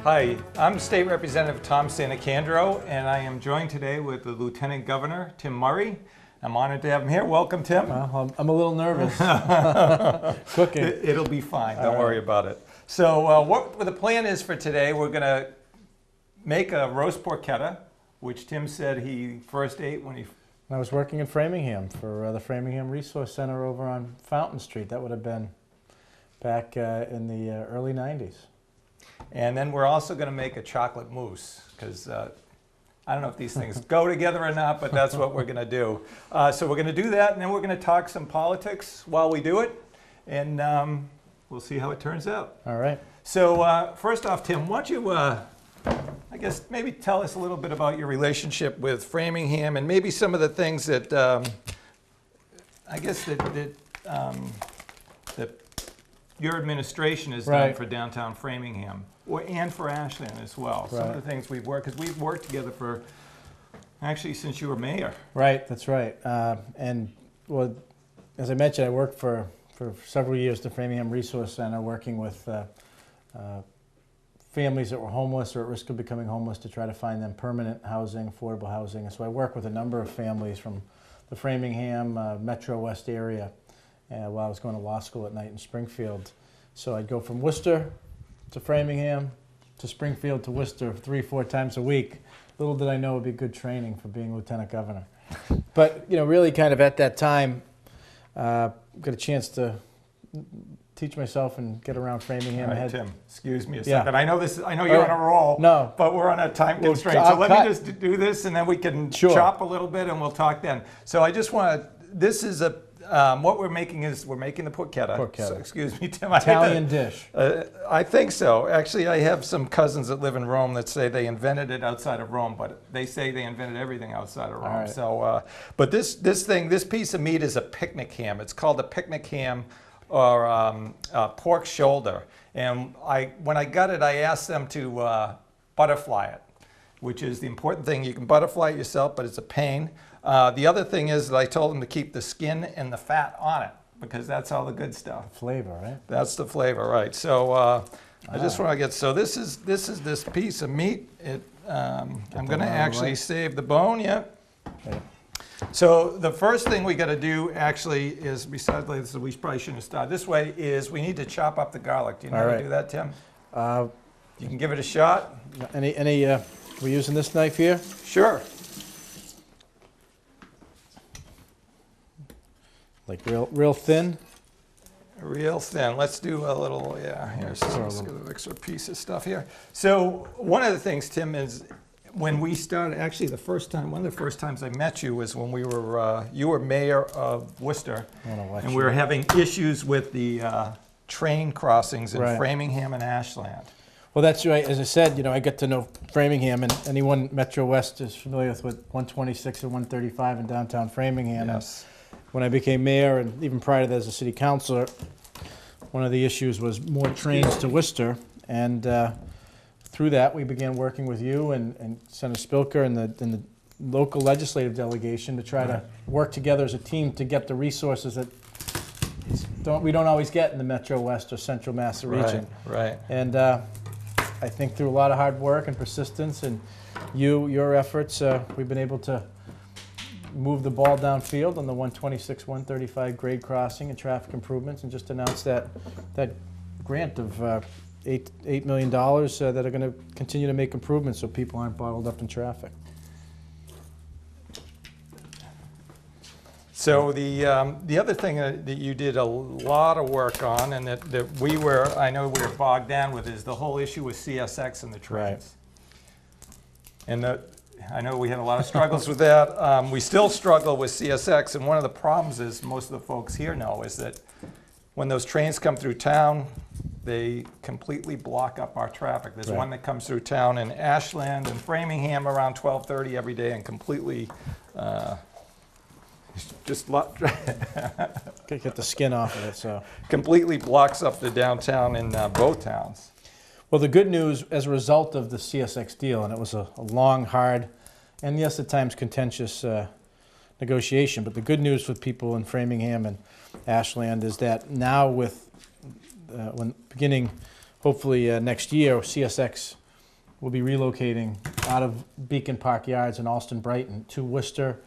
Hi, I'm State Representative Tom Santacandro, and I am joined today with the Lieutenant Governor, Tim Murray. I'm honored to have him here. Welcome, Tim. Well, I'm a little nervous. Cooking. It'll be fine. Don't worry about it. So what the plan is for today, we're going to make a roast porchetta, which Tim said he first ate when he... I was working in Framingham for the Framingham Resource Center over on Fountain Street. That would have been back in the early 90s. And then we're also going to make a chocolate mousse, because I don't know if these things go together or not, but that's what we're going to do. So we're going to do that, and then we're going to talk some politics while we do it, and we'll see how it turns out. All right. So first off, Tim, why don't you, I guess, maybe tell us a little bit about your relationship with Framingham, and maybe some of the things that, I guess, that your administration has done for downtown Framingham, and for Ashland as well. Some of the things we've worked, because we've worked together for, actually, since you were mayor. Right, that's right. And well, as I mentioned, I worked for several years at the Framingham Resource Center, working with families that were homeless or at risk of becoming homeless to try to find them permanent housing, affordable housing. And so I worked with a number of families from the Framingham Metro West area while I was going to law school at night in Springfield. So I'd go from Worcester to Framingham to Springfield to Worcester 3-4 times a week. Little did I know it would be good training for being lieutenant governor. But you know, really kind of at that time, got a chance to teach myself and get around Framingham. All right, Tim, excuse me a second. I know you're on a roll, no, but we're on a time constraint. So let me just do this, and then we can chop a little bit, and we'll talk then. So I just want to, this is a, what we're making is, we're making the porchetta. So, excuse me, Tim. Italian dish. I think so. Actually, I have some cousins that live in Rome that say they invented it outside of Rome, but they say they invented everything outside of Rome. Right. So, but this piece of meat is a picnic ham. It's called a picnic ham, or pork shoulder. And when I got it, I asked them to butterfly it, which is the important thing. You can butterfly it yourself, but it's a pain. The other thing is that I told them to keep the skin and the fat on it, because that's all the good stuff. Flavor, right? That's the flavor, right? So I just want to get, so this is this piece of meat. I'm going to actually save the bone. Yep. Okay. So the first thing we got to do actually is, besides this, we probably shouldn't have started this way, is we need to chop up the garlic. Do you know how to do that, Tim? You can give it a shot. We're using this knife here? Sure. Like real thin? Real thin. Let's do a little, here's an extra piece of stuff here. So one of the things, Tim, is when we started, actually one of the first times I met you was when we were, you were mayor of Worcester, and we were having issues with the train crossings in Framingham and Ashland. Well, that's right. As I said, you know, I get to know Framingham, and anyone Metro West is familiar with 126 and 135 in downtown Framingham. Yes. When I became mayor, and even prior to that as a city councilor, one of the issues was more trains to Worcester, and through that we began working with you and Senator Spilker and the local legislative delegation to try to work together as a team to get the resources that we don't always get in the Metro West or Central Mass region. Right. And I think through a lot of hard work and persistence and your efforts, we've been able to move the ball downfield on the 126, 135 grade crossing and traffic improvements, and just announced that grant of $8 million that are going to continue to make improvements so people aren't bottled up in traffic. So the other thing that you did a lot of work on, and that I know we were bogged down with, is the whole issue with CSX and the trains. Right. And I know we had a lot of struggles with that. We still struggle with CSX, and one of the problems, is most of the folks here know, is that when those trains come through town, they completely block up our traffic. There's one that comes through town in Ashland and Framingham around 12:30 every day, and completely just get the skin off of it. So completely blocks up the downtown in both towns. Well, the good news, as a result of the CSX deal, and it was a long, hard, and yes, at times contentious negotiation, but the good news with people in Framingham and Ashland is that now with, beginning hopefully next year, CSX will be relocating out of Beacon Park Yards in Alston Brighton to Worcester,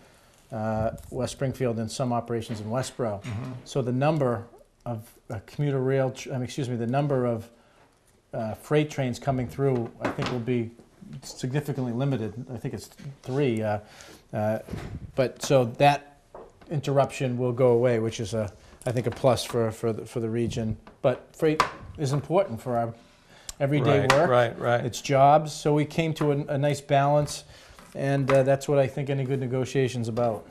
West Springfield, and some operations in Westboro. So the number of commuter rail, the number of freight trains coming through, I think, will be significantly limited. I think it's 3. But so that interruption will go away, which is I think a plus for the region. But freight is important for our everyday work. Right. It's jobs. So we came to a nice balance, and that's what I think any good negotiation's about.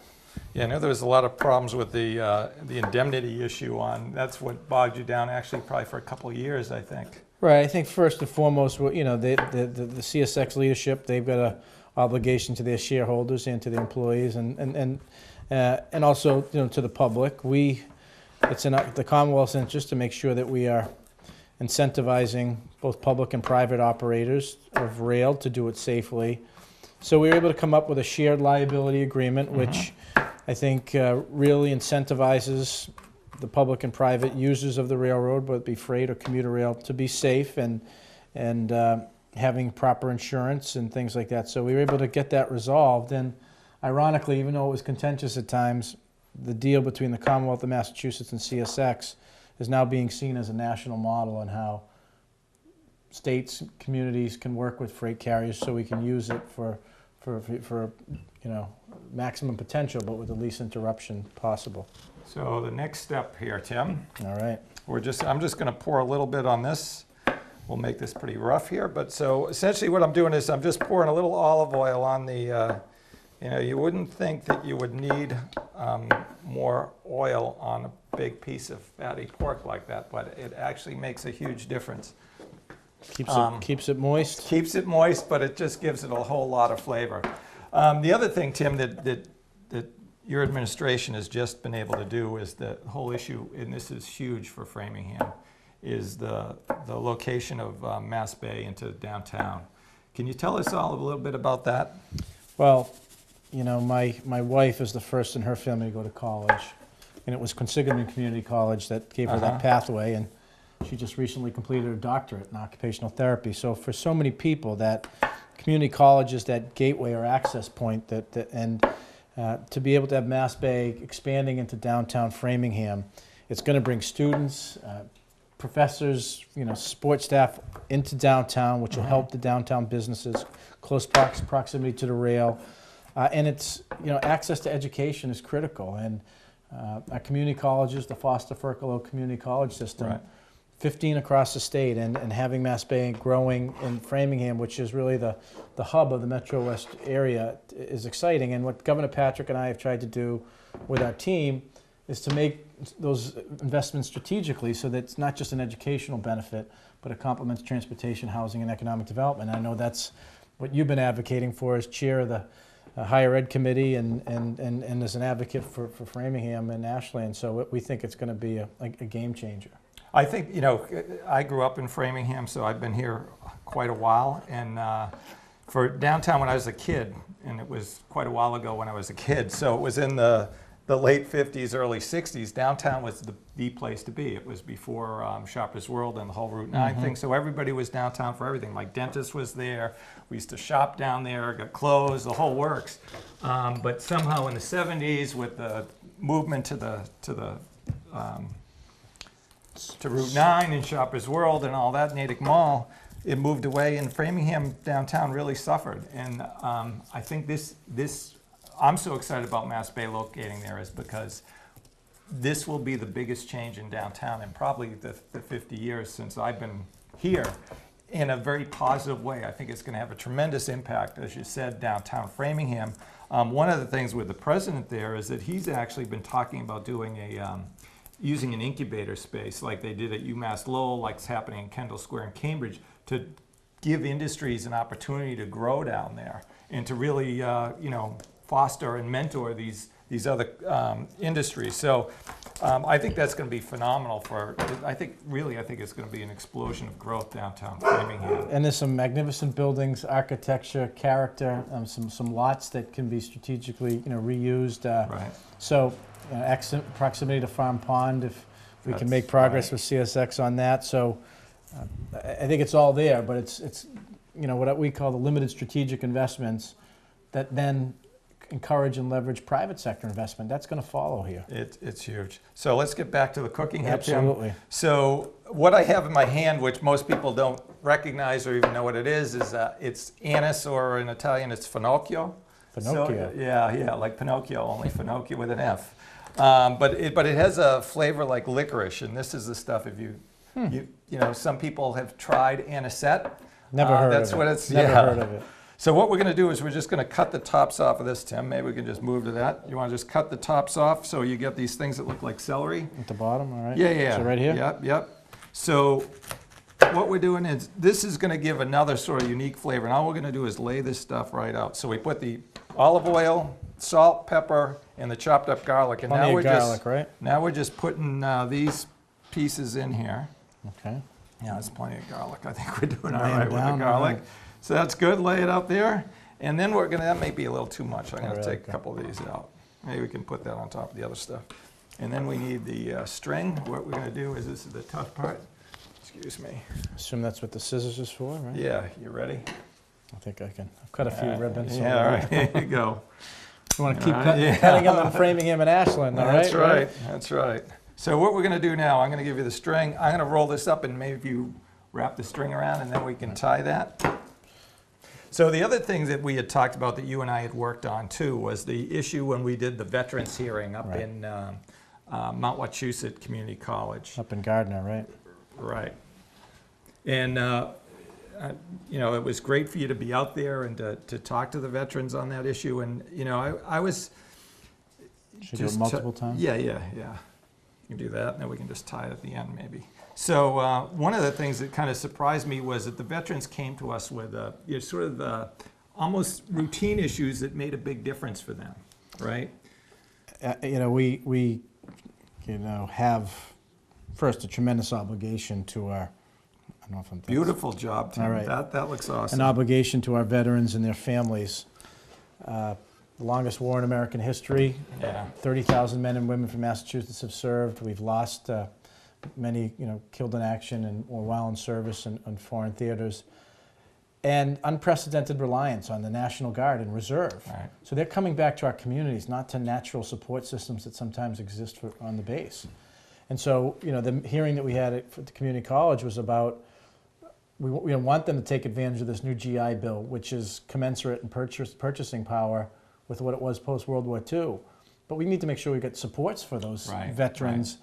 Yeah, I know there was a lot of problems with the indemnity issue that's what bogged you down actually probably for a couple of years, I think. Right. I think first and foremost, the CSX leadership, they've got an obligation to their shareholders and to the employees, and also to the public. It's in the Commonwealth's interest to make sure that we are incentivizing both public and private operators of rail to do it safely. So we were able to come up with a shared liability agreement, which I think really incentivizes the public and private users of the railroad, whether it be freight or commuter rail, to be safe and having proper insurance and things like that. So we were able to get that resolved. And ironically, even though it was contentious at times, the deal between the Commonwealth of Massachusetts and CSX is now being seen as a national model on how states, communities can work with freight carriers, so we can use it for maximum potential, but with the least interruption possible. So the next step here, Tim. All right. I'm just going to pour a little bit on this. We'll make this pretty rough here, but so essentially what I'm doing is I'm just pouring a little olive oil on the. You wouldn't think that you would need more oil on a big piece of fatty pork like that, but it actually makes a huge difference. Keeps it moist. Keeps it moist, but it just gives it a whole lot of flavor. The other thing, Tim, that your administration has just been able to do is the whole issue, and this is huge for Framingham, is the location of MassBay into downtown. Can you tell us all a little bit about that? Well, my wife is the first in her family to go to college, and it was Consiglin Community College that gave her that pathway, and she just recently completed her doctorate in occupational therapy. So for so many people, that community college is that gateway or access point to be able to have MassBay expanding into downtown Framingham, it's going to bring students, professors, support staff into downtown, which will help the downtown businesses, close proximity to the rail. And it's, access to education is critical. And our community colleges, the Foster Ferkalow Community College System, 15 across the state, and having MassBay growing in Framingham, which is really the hub of the Metro West area, is exciting. And what Governor Patrick and I have tried to do with our team is to make those investments strategically so that it's not just an educational benefit, but it complements transportation, housing, and economic development. And I know that's what you've been advocating for as chair of the Higher Ed Committee and as an advocate for Framingham and Ashland. So we think it's going to be a game changer. I think, I grew up in Framingham, so I've been here quite a while. And for downtown when I was a kid, and it was quite a while ago when I was a kid, so it was in the late 50s, early 60s, downtown was the place to be. It was before Shoppers World and the whole Route 9 thing, so everybody was downtown for everything. Like dentist was there, we used to shop down there, got clothes, the whole works. But somehow in the 70s, with the movement to Route 9 and Shoppers World and all that, Natick Mall, it moved away, and Framingham downtown really suffered. And I think I'm so excited about MassBay locating there is because this will be the biggest change in downtown in probably the 50 years since I've been here, in a very positive way. I think it's going to have a tremendous impact, as you said, downtown Framingham. One of the things with the president there is that he's actually been talking about doing using an incubator space like they did at UMass Lowell, like it's happening in Kendall Square in Cambridge, to give industries an opportunity to grow down there and to really, foster and mentor these other industries. So I think that's going to be phenomenal I think it's going to be an explosion of growth downtown Framingham. And there's some magnificent buildings, architecture, character, some lots that can be strategically reused. Right. So proximity to Farm Pond, if we can make progress with CSX on that. So I think it's all there, but it's what we call the limited strategic investments that then encourage and leverage private sector investment. That's going to follow here. It's huge. So let's get back to the cooking here, Tim. Absolutely. So what I have in my hand, which most people don't recognize or even know what it is it's anise, or in Italian it's finocchio. Finocchio. So, yeah, like Pinocchio, only Finocchio with an F. But it has a flavor like licorice, and this is the stuff. If you some people have tried anisette. Never heard that's of it. what it's. Never heard of it. So what we're going to do is we're just going to cut the tops off of this, Tim. Maybe we can just move to that. You want to just cut the tops off so you get these things that look like celery? At the bottom, all right? Yeah. So right here? Yep. So what we're doing is, this is going to give another sort of unique flavor. And all we're going to do is lay this stuff right out. So we put the olive oil, salt, pepper, and the chopped up garlic. And Plenty of garlic, right? Now we're just putting these pieces in here. Okay. Yeah, that's plenty of garlic. I think we're doing all Lay 'em right with the down, garlic. all right. So that's good. Lay it out there. And then that may be a little too much. I'm going to really? take a couple of these out. Maybe we can put that on top of the other stuff. And then we need the string. What we're going to do is, this is the tough part. Excuse me. Assume that's what the scissors is for, right? Yeah, you ready? I think I can. I've cut a few ribbons. Yeah, all right. Here you go. You want to keep All right, cutting them and framing him in Ashland, all right? That's right. That's right. So what we're going to do now, I'm going to give you the string. I'm going to roll this up, and maybe you wrap the string around, and then we can tie that. So the other thing that we had talked about that you and I had worked on too was the issue when we did the veterans hearing up Right. in Mount Wachusett Community College. Up in Gardner, right? Right. And, it was great for you to be out there and to talk to the veterans on that issue. And, I was Should do it multiple times? Yeah. You can do that, and then we can just tie it at the end maybe. So one of the things that kind of surprised me was that the veterans came to us with sort of almost routine issues that made a big difference for them, right? We have first a tremendous obligation to our. I don't know if I'm. Beautiful job, Tim. All right. That looks awesome. An obligation to our veterans and their families. The longest war in American history. Yeah. 30,000 men and women from Massachusetts have served. We've lost many, killed in action or while in service in foreign theaters. And unprecedented reliance on the National Guard and Reserve. Right. So they're coming back to our communities, not to natural support systems that sometimes exist on the base. And so, the hearing that we had at the community college was about, we want them to take advantage of this new GI Bill, which is commensurate in purchasing power with what it was post-World War II. But we need to make sure we get supports for those veterans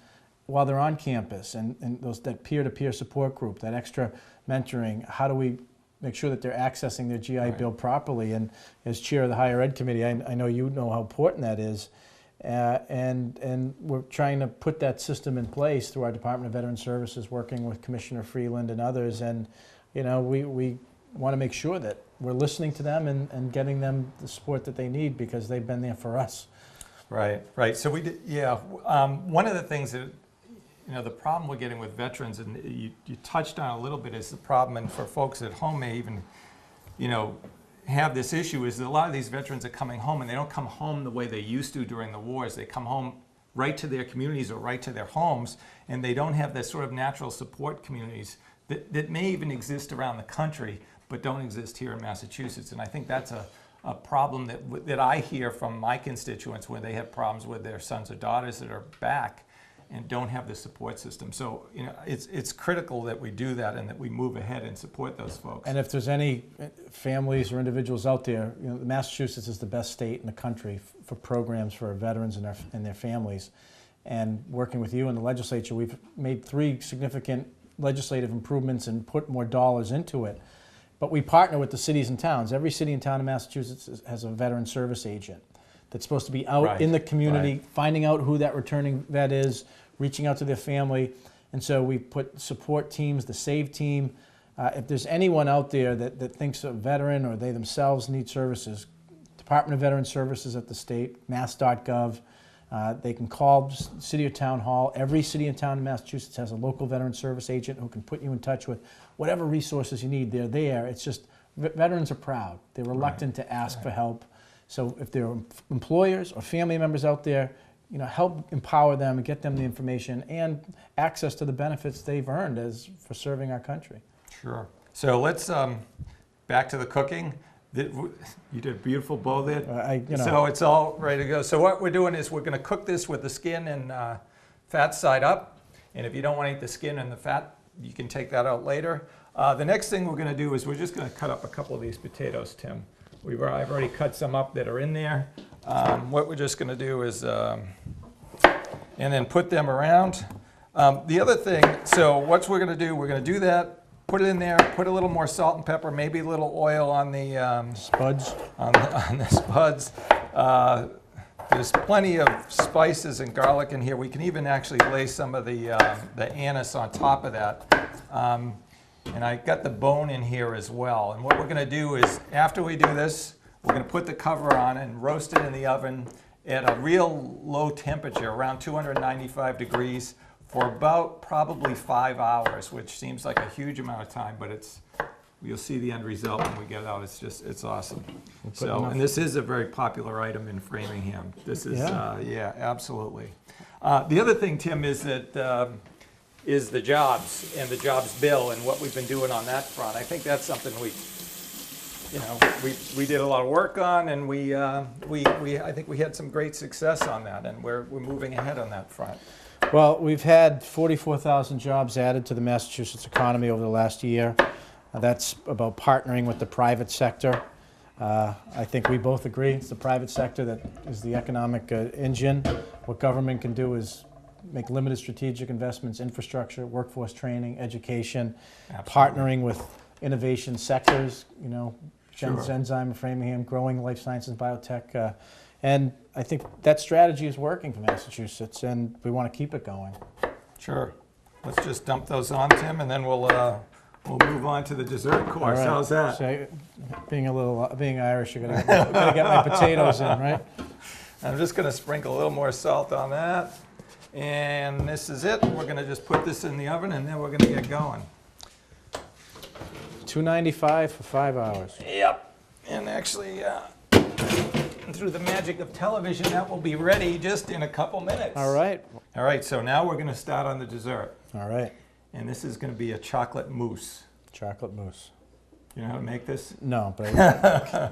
while they're on campus, and that peer-to-peer support group, that extra mentoring. How do we make sure that they're accessing their GI Bill properly? And as chair of the higher ed committee, I know you know how important that is. And we're trying to put that system in place through our Department of Veteran Services, working with Commissioner Freeland and others. And we want to make sure that we're listening to them and getting them the support that they need, because they've been there for us. Right. So we did, one of the things that, the problem we're getting with veterans, and you touched on a little bit, is the problem, and for folks at home may even, have this issue, is that a lot of these veterans are coming home, and they don't come home the way they used to during the wars. They come home right to their communities or right to their homes, and they don't have this sort of natural support communities that may even exist around the country, but don't exist here in Massachusetts. And I think that's a problem that I hear from my constituents, where they have problems with their sons or daughters that are back and don't have the support system. So it's critical that we do that and that we move ahead and support those folks. And if there's any families or individuals out there, Massachusetts is the best state in the country for programs for our veterans and their families. And working with you in the legislature, we've made 3 significant legislative improvements and put more dollars into it. But we partner with the cities and towns. Every city and town in Massachusetts has a veteran service agent that's supposed to be out in the community, finding out who that returning vet is, reaching out to their family. And so we put support teams, the SAVE team. If there's anyone out there that thinks a veteran or they themselves need services, Department of Veteran Services at the state, mass.gov. They can call city or town hall. Every city and town in Massachusetts has a local veteran service agent who can put you in touch with whatever resources you need. They're there. It's just veterans are proud. They're reluctant to ask for help. So if there are employers or family members out there, help empower them and get them the information and access to the benefits they've earned for serving our country. Sure. So let's back to the cooking. You did a beautiful bow there. So it's all ready to go. So what we're doing is we're going to cook this with the skin and fat side up. And if you don't want to eat the skin and the fat, you can take that out later. The next thing we're going to do is we're just going to cut up a couple of these potatoes, Tim. I've already cut some up that are in there. What we're just going to do is, and then put them around. The other thing, so what we're going to do, we're going to do that. Put it in there, put a little more salt and pepper, maybe a little oil on the Spuds. On the spuds. There's plenty of spices and garlic in here. We can even actually lay some of the anise on top of that. And I got the bone in here as well. And what we're going to do is, after we do this, we're going to put the cover on and roast it in the oven at a real low temperature, around 295 degrees. For about probably 5 hours, which seems like a huge amount of time, but you'll see the end result when we get it out. It's awesome. So, and this is a very popular item in Framingham. This is, yeah, absolutely. The other thing, Tim, is that is the jobs and the jobs bill and what we've been doing on that front. I think that's something we did a lot of work on, and I think we had some great success on that, and we're moving ahead on that front. Well, we've had 44,000 jobs added to the Massachusetts economy over the last year. That's about partnering with the private sector. I think we both agree it's the private sector that is the economic engine. What government can do is make limited strategic investments, infrastructure, workforce training, education, partnering with innovation sectors, Genzyme, Framingham, growing life sciences, biotech. And I think that strategy is working for Massachusetts, and we want to keep it going. Sure. Let's just dump those on, Tim, and then we'll move on to the dessert course. Right. How's that? So, being Irish, you're gotta get my potatoes in, right? I'm just going to sprinkle a little more salt on that, and this is it. We're going to just put this in the oven, and then we're going to get going. 295 for 5 hours. Yep. And actually, through the magic of television, that will be ready just in a couple minutes. All right. All right, so now we're going to start on the dessert. All right. And this is going to be a chocolate mousse. Chocolate mousse. You know how to make this? No, but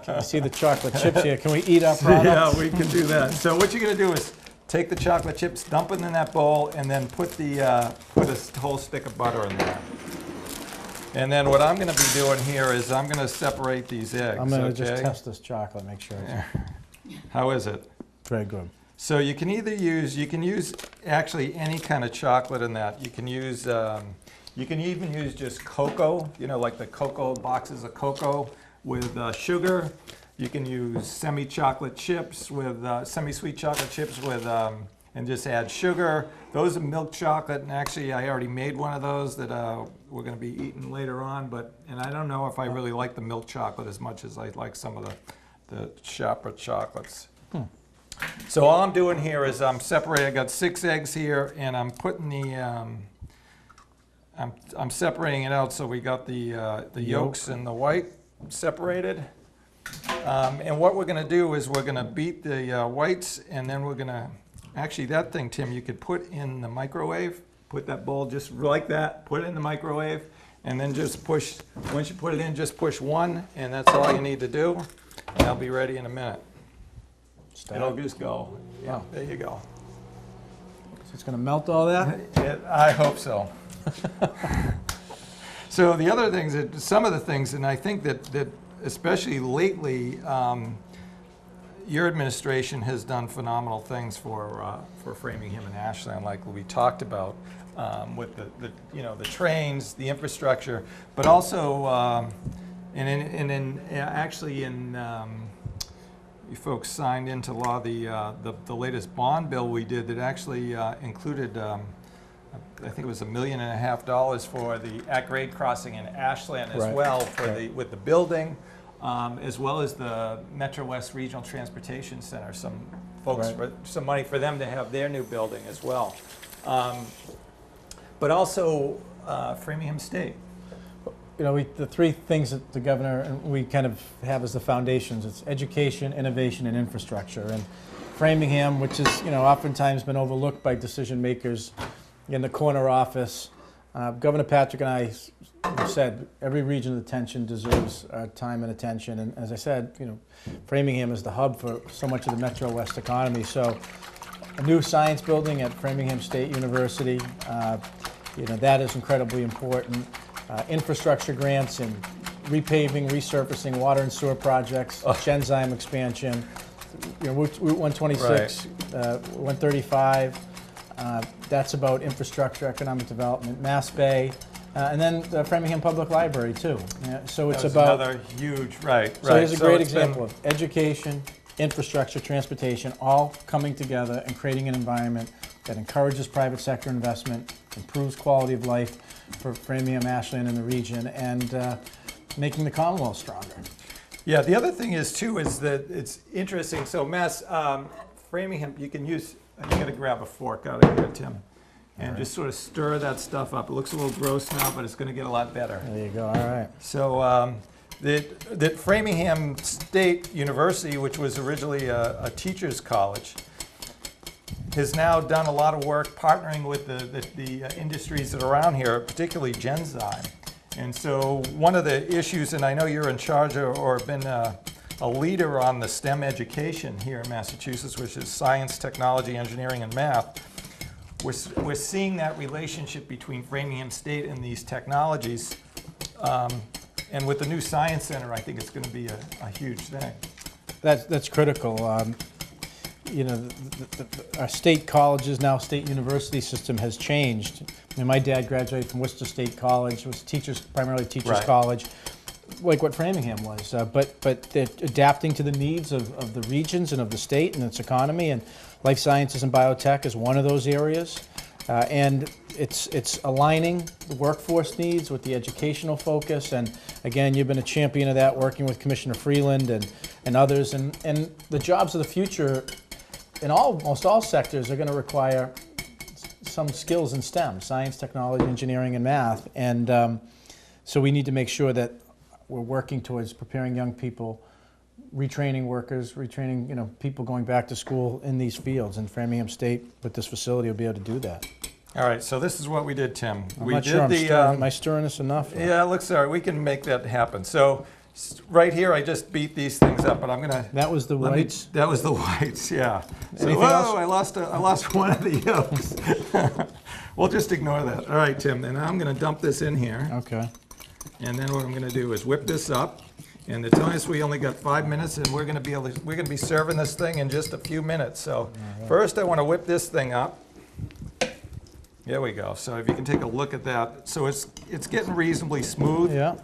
can you see the chocolate chips here? Can we eat our product? Yeah, we can do that. So what you're going to do is take the chocolate chips, dump them in that bowl, and then put a whole stick of butter in there. And then what I'm going to be doing here is I'm going to separate these eggs. I'm going to just test this chocolate, make sure it's How is it? very good. So you can use actually any kind of chocolate in that. You can even use just cocoa, like the cocoa boxes of cocoa with sugar. You can use semi-chocolate chips with semi-sweet chocolate chips with and just add sugar. Those are milk chocolate, and actually I already made one of those that we're going to be eating later on. And I don't know if I really like the milk chocolate as much as I like some of the shopper chocolates. So all I'm doing here is I'm separating. I got 6 eggs here, and I'm putting the I'm separating it out so we got the yolks and the white separated. And what we're going to do is we're going to beat the whites, and then we're going to actually, that thing, Tim, you could put in the microwave. Put that bowl just like that. Put it in the microwave, and then just push. Once you put it in, just push 1, and that's all you need to do. And I'll be ready in a minute. It'll just go. Yeah, there you go. So it's going to melt all that? I hope so. So the other things, some of the things, and I think that especially lately, your administration has done phenomenal things for Framingham and Ashland, like we talked about, with the trains, the infrastructure, but also you folks signed into law the latest bond bill we did that actually included, I think it was $1.5 million for the at-grade crossing in Ashland as well with the building. As well as the Metro West Regional Transportation Center, some folks, some money for them to have their new building as well. But also Framingham State. The 3 things that the governor and we kind of have as the foundations, it's education, innovation, and infrastructure. And Framingham, which is, oftentimes been overlooked by decision makers in the corner office, Governor Patrick and I have said every region of detention deserves our time and attention. And as I said, Framingham is the hub for so much of the Metro West economy. So a new science building at Framingham State University, that is incredibly important. Infrastructure grants and repaving, resurfacing, water and sewer projects, Genzyme expansion, Route 126, 135. That's about infrastructure, economic development, MassBay, and then the Framingham Public Library too. So it's about another huge, right. So here's a great example of education, infrastructure, transportation, all coming together and creating an environment that encourages private sector investment, improves quality of life for Framingham, Ashland, and the region, and making the Commonwealth stronger. Yeah, the other thing is too is that it's interesting. So Framingham, you can use. You got to grab a fork out of here, Tim, and just sort of stir that stuff up. It looks a little gross now, but it's going to get a lot better. There you go. All right. So that Framingham State University, which was originally a teacher's college, has now done a lot of work partnering with the industries that are around here, particularly Genzyme. And so one of the issues, and I know you're in charge or been a leader on the STEM education here in Massachusetts, which is science, technology, engineering, and math. We're seeing that relationship between Framingham State and these technologies. And with the new science center, I think it's going to be a huge thing. That's critical. Our state colleges, now state university system has changed. My dad graduated from Worcester State College. It was primarily teachers college, like what Framingham was. But they're adapting to the needs of the regions and of the state and its economy. And life sciences and biotech is one of those areas. And it's aligning the workforce needs with the educational focus. And again, you've been a champion of that, working with Commissioner Freeland and others. And the jobs of the future in almost all sectors are going to require some skills in STEM, science, technology, engineering, and math. And so we need to make sure that we're working towards preparing young people, retraining workers, retraining people going back to school in these fields. And Framingham State, with this facility, will be able to do that. All right, so this is what we did, Tim. I'm not sure am I stirring this enough? Yeah, it looks all right. We can make that happen. So right here, I just beat these things up, but I'm gonna. That was the whites. That was the whites, yeah. So, Anything else? I lost one of the yolks. We'll just ignore that. All right, Tim. Then I'm gonna dump this in here. Okay. And then what I'm gonna do is whip this up. And they're telling us we only got 5 minutes, and we're gonna be serving this thing in just a few minutes. So first, I want to whip this thing up. There we go. So if you can take a look at that, so it's getting reasonably smooth. Yeah.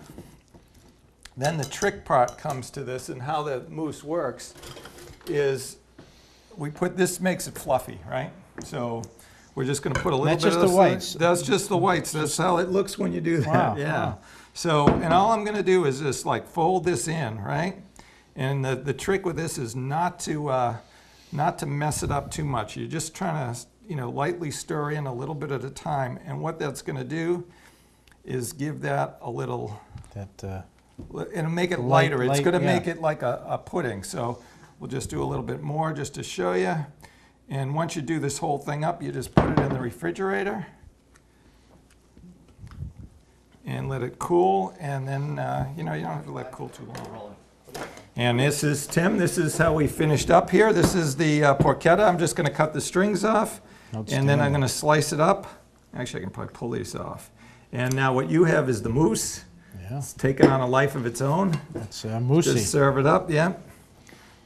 Then the trick part comes to this, and how the mousse works is this makes it fluffy, right? So we're just going to put a little bit of the whites. That's just the whites. That's how it looks when you do that. Wow. Yeah. Wow. So, and all I'm going to do is just like fold this in, right? And the trick with this is not to mess it up too much. You're just trying to lightly stir in a little bit at a time. And what that's going to do is give that a little. And make it lighter. It's going to make it like a pudding. So we'll just do a little bit more just to show you. And once you do this whole thing up, you just put it in the refrigerator and let it cool. And then, you don't have to let it cool too long. And this is, Tim, this is how we finished up here. This is the porchetta. I'm just going to cut the strings off. And then I'm going to slice it up. Actually, I can probably pull these off. And now what you have is the mousse. Yeah. It's taken on a life of its own. That's mousse. Just serve it up, yeah.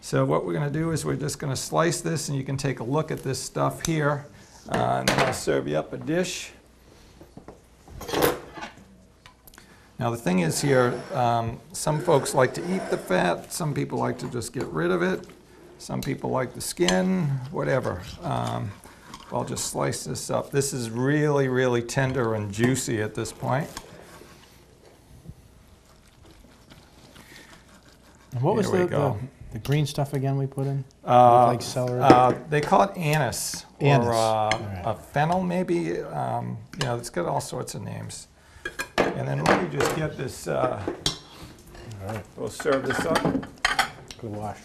So what we're going to do is we're just going to slice this, and you can take a look at this stuff here. And then I'll serve you up a dish. Now the thing is here, some folks like to eat the fat. Some people like to just get rid of it. Some people like the skin, whatever. I'll just slice this up. This is really, really tender and juicy at this point. And what was the green stuff again we put in? Like celery? They call it anise. Anise. Or Right. a fennel, maybe. It's got all sorts of names. And then let me just get this. All right. We'll serve this up. Good wash.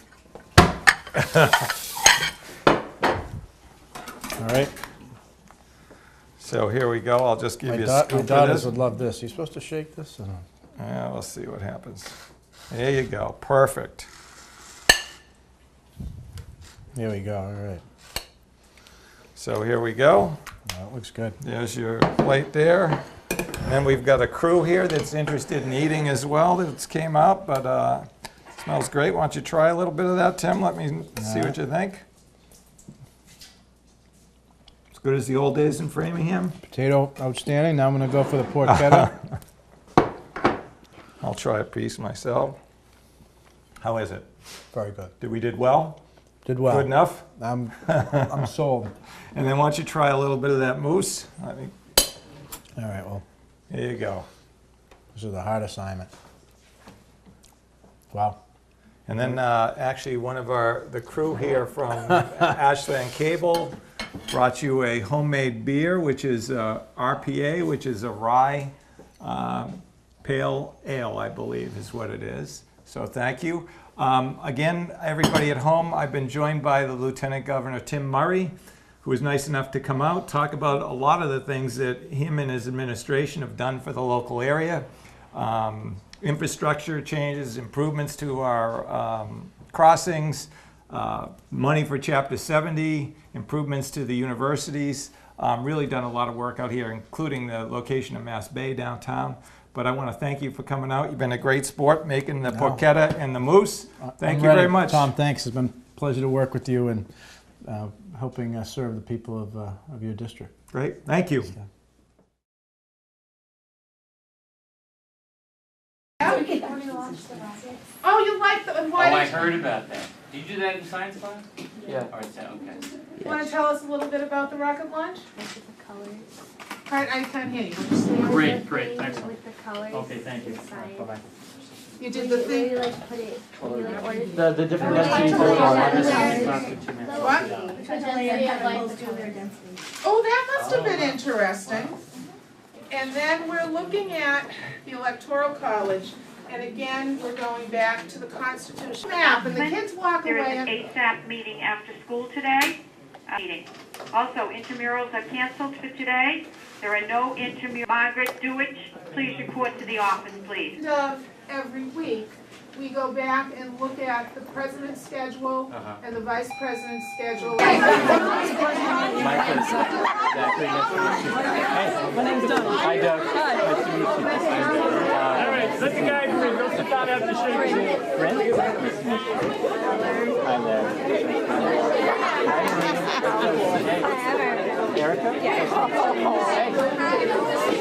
All right. So here we go. I'll just give My, you a my scoop of daughters this. would love this. You supposed to shake this? Or no? Yeah, we'll see what happens. There you go. Perfect. Here we go. All right. So here we go. That looks good. There's your plate there. And then we've got a crew here that's interested in eating as well that's came out, but smells great. Why don't you try a little bit of that, Tim? Let me see what you think. As good as the old days in Framingham? Potato outstanding. Now I'm going to go for the porchetta. I'll try a piece myself. How is it? Very good. We did well? Did well. Good enough? I'm sold. And then why don't you try a little bit of that mousse? All right, well, There you go. this is a hard assignment. Wow. And then actually one of the crew here from Ashland Cable brought you a homemade beer, which is RPA, which is a rye pale ale, I believe is what it is. So thank you. Again, everybody at home, I've been joined by the Lieutenant Governor Tim Murray, who was nice enough to come out, talk about a lot of the things that him and his administration have done for the local area. Infrastructure changes, improvements to our crossings, money for Chapter 70, improvements to the universities. Really done a lot of work out here, including the location of MassBay downtown. But I want to thank you for coming out. You've been a great sport making the porchetta and the mousse. Thank you very much. Tom, thanks. It's been a pleasure to work with you and helping serve the people of your district. Great. Thank you. Oh, you like the, Oh, why I did heard about that. Did you do that in science class? Yeah. Or it's, okay. you want to tell us a little bit about the rocket launch? With the colors. I can't hear you. Great, The great, thing excellent. With the colors. Okay, thank you. the sign. Bye-bye. You did the Where thing. you like put it, where you like ordered. The different Oh, densities yeah. are on Yeah. this Yeah. class for 2 minutes. What? Density. Oh, that must have been interesting. And then we're looking at the Electoral College. And again, we're going back to the Constitution map, and the kids walk There away is an and, ASAP meeting after school today. Meeting. Also, intramurals are canceled for today. There are no intramurals. Margaret Dewich, please report to the office, please. every week, we go back and look at the president's schedule and the vice president's schedule. My place. Exactly. Hey, my name's Doug. Hi, Doug. Nice to meet you. All right, let the guy free. Go sit down after the show. Brent? Nice to meet you. Hi there. Hey. Erica? Yes. Hey.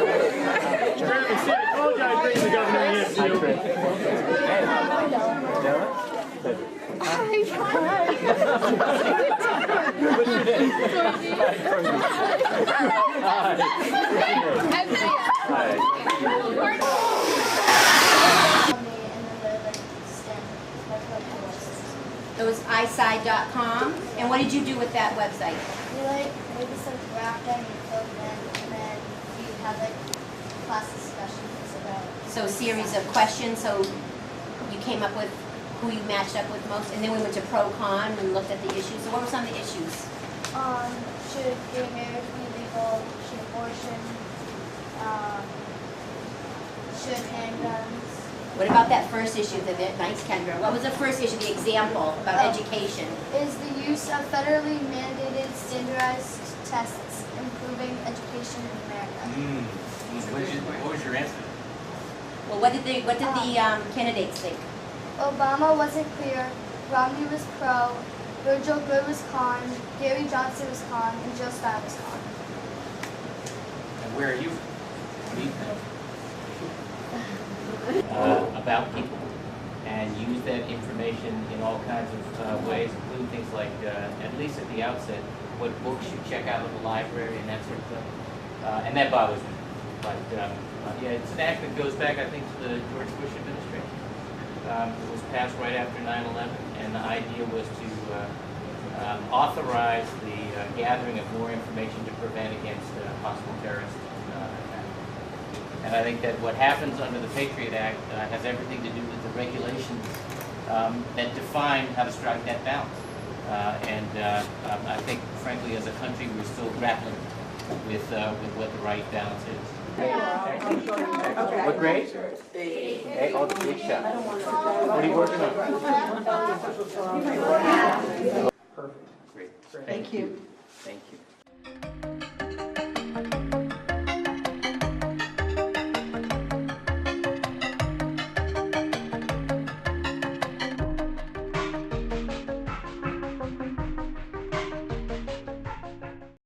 Jeremy, see, I told you I'd bring the governor in for you. It was eyeside.com. And what did you do with that website? We like maybe some graph them and fill them in, and then we have like class discussions about. So a series of questions, so you came up with who you matched up with most, and then we went to pro-con and looked at the issues. So what were some of the issues? Should gay marriage be legal? Should abortion? Should handguns? What about that first issue, the nice Kendra? What was the first issue, the example about education? Is the use of federally mandated standardized tests improving education in America? What was your answer? Well, what did the candidates think? Obama wasn't clear, Romney was pro, Virgil Good was con, Gary Johnson was con, and Joe Style was con. And where are you? What do you think? About people and use that information in all kinds of ways, including things like, at least at the outset, what books you check out of the library and that sort of thing. And that bothers me. But yeah, it's an act that goes back, I think, to the George Bush administration. It was passed right after 9/11, and the idea was to authorize the gathering of more information to prevent against possible terrorist attacks. And I think that what happens under the Patriot Act has everything to do with the regulations that define how to strike that balance. I think, frankly, as a country, we're still grappling with what the right balance is. What grade? Hey, oh, the big shot. What are you working on? Perfect. Great. Thank you. Thank you.